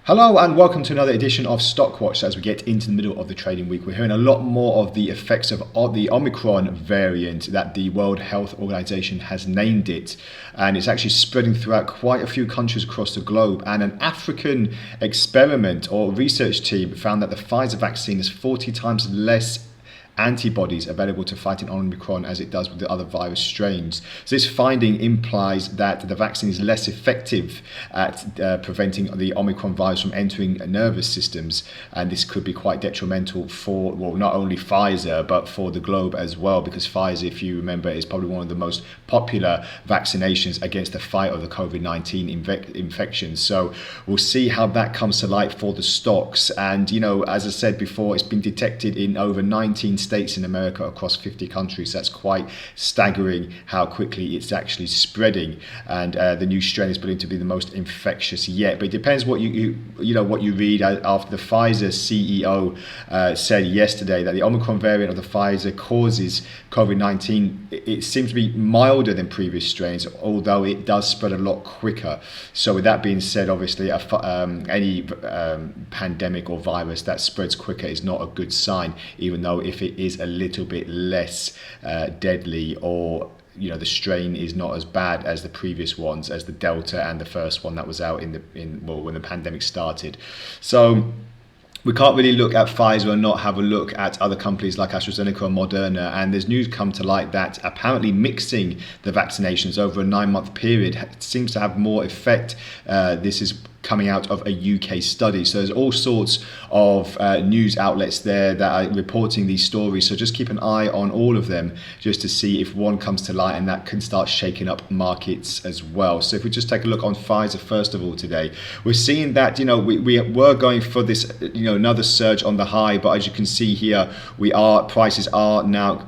Hello and welcome to another edition of Stockwatch. As we get into the middle of the trading week, we're hearing a lot more of the effects of the Omicron variant that the World Health Organization has named it, and it's actually spreading throughout quite a few countries across the globe. And an African experiment or research team found that the Pfizer vaccine is 40 times less antibodies available to fighting Omicron as it does with the other virus strains. So this finding implies that the vaccine is less effective at preventing the Omicron virus from entering nervous systems, and this could be quite detrimental for, well, not only Pfizer but for the globe as well, because Pfizer, if you remember, is probably one of the most popular vaccinations against the fight of the COVID-19 infection. So we'll see how that comes to light for the stocks. And as I said before, it's been detected in over 19 states in America across 50 countries. That's quite staggering how quickly it's actually spreading, and the new strain is believed to be the most infectious yet. But it depends what you read. After the Pfizer CEO said yesterday that the Omicron variant of the Pfizer causes COVID-19, it seems to be milder than previous strains, although it does spread a lot quicker. So with that being said, obviously any pandemic or virus that spreads quicker is not a good sign, even though if it is a little bit less deadly, or the strain is not as bad as the previous ones, as the Delta and the first one that was out when the pandemic started. So we can't really look at Pfizer and not have a look at other companies like AstraZeneca and Moderna. And there's news come to light that apparently mixing the vaccinations over a 9-month period seems to have more effect. This is coming out of a UK study. So there's all sorts of news outlets there that are reporting these stories. So just keep an eye on all of them just to see if one comes to light, and that can start shaking up markets as well. So if we just take a look on Pfizer first of all today, we're seeing that we were going for this another surge on the high, but as you can see here, prices are now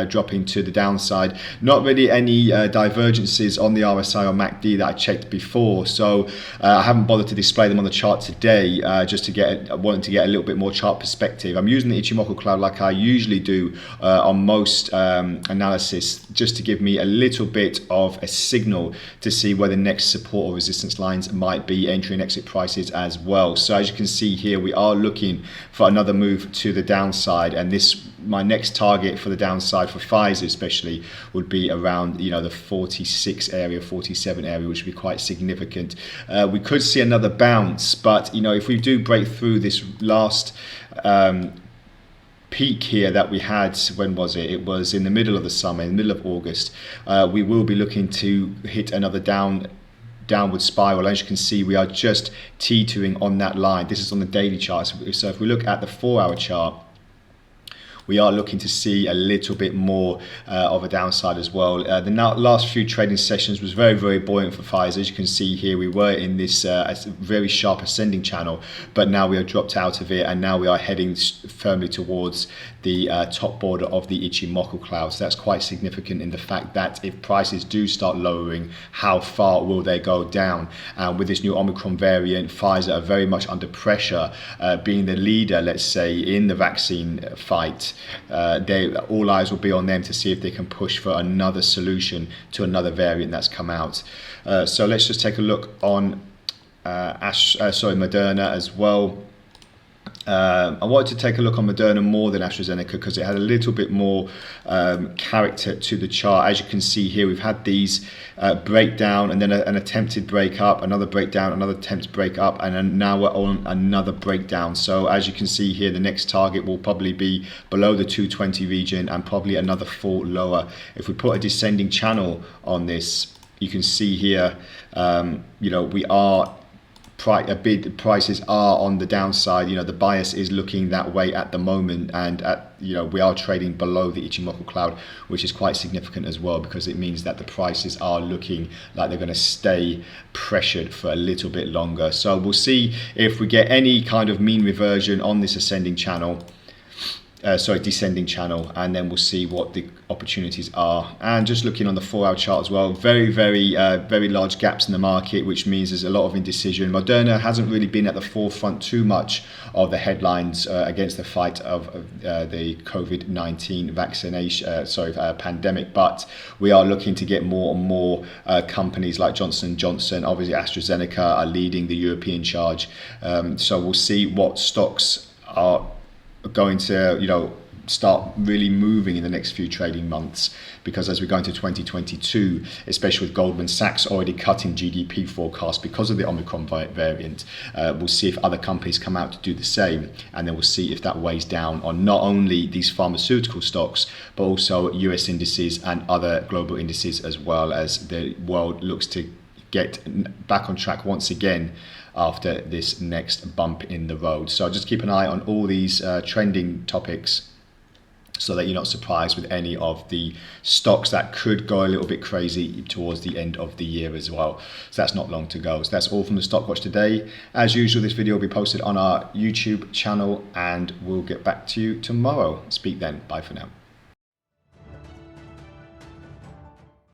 dropping to the downside. Not really any divergences on the RSI or MACD that I checked before, so I haven't bothered to display them on the chart today, just to wanting to get a little bit more chart perspective. I'm using the Ichimoku cloud like I usually do on most analysis, just to give me a little bit of a signal to see where the next support or resistance lines might be, entry and exit prices as well. So as you can see here, we are looking for another move to the downside, and my next target for the downside for Pfizer especially would be around the 46 area, 47 area, which would be quite significant. We could see another bounce, but if we do break through this last peak here that we had, when was it? It was in the middle of the summer, in the middle of August. We will be looking to hit another downward spiral. As you can see, we are just teetering on that line. This is on the daily chart. So if we look at the 4-hour chart, we are looking to see a little bit more of a downside as well. The last few trading sessions was very, very buoyant for Pfizer. As you can see here, we were in this very sharp ascending channel, but now we have dropped out of it, and now we are heading firmly towards the top border of the Ichimoku cloud. So that's quite significant in the fact that if prices do start lowering, how far will they go down? With this new Omicron variant, Pfizer are very much under pressure, being the leader, let's say, in the vaccine fight. All eyes will be on them to see if they can push for another solution to another variant that's come out. So let's just take a look on Moderna as well. I wanted to take a look on Moderna more than AstraZeneca because it had a little bit more character to the chart. As you can see here, we've had these breakdown, and then an attempted break up, another breakdown, another attempted break up, and then now we're on another breakdown. So as you can see here, the next target will probably be below the 220 region and probably another fall lower. If we put a descending channel on this, you can see here, we are prices are on the downside. The bias is looking that way at the moment, and we are trading below the Ichimoku cloud, which is quite significant as well, because it means that the prices are looking like they're going to stay pressured for a little bit longer. So we'll see if we get any kind of mean reversion on this ascending channel. descending channel, and then we'll see what the opportunities are. And just looking on the 4-hour chart as well, very large gaps in the market, which means there's a lot of indecision. Moderna hasn't really been at the forefront too much of the headlines against the fight of the COVID-19 pandemic, but we are looking to get more and more companies like Johnson & Johnson, obviously AstraZeneca are leading the European charge. So we'll see what stocks are going to start really moving in the next few trading months, because as we go into 2022, especially with Goldman Sachs already cutting GDP forecast because of the Omicron variant, we'll see if other companies come out to do the same, and then we'll see if that weighs down on not only these pharmaceutical stocks but also US indices and other global indices, as well as the world looks to get back on track once again after this next bump in the road. So just keep an eye on all these trending topics so that you're not surprised with any of the stocks that could go a little bit crazy towards the end of the year as well. So that's not long to go. So that's all from the Stock Watch today. As usual, this video will be posted on our YouTube channel, and we'll get back to you tomorrow. Speak then. Bye for now.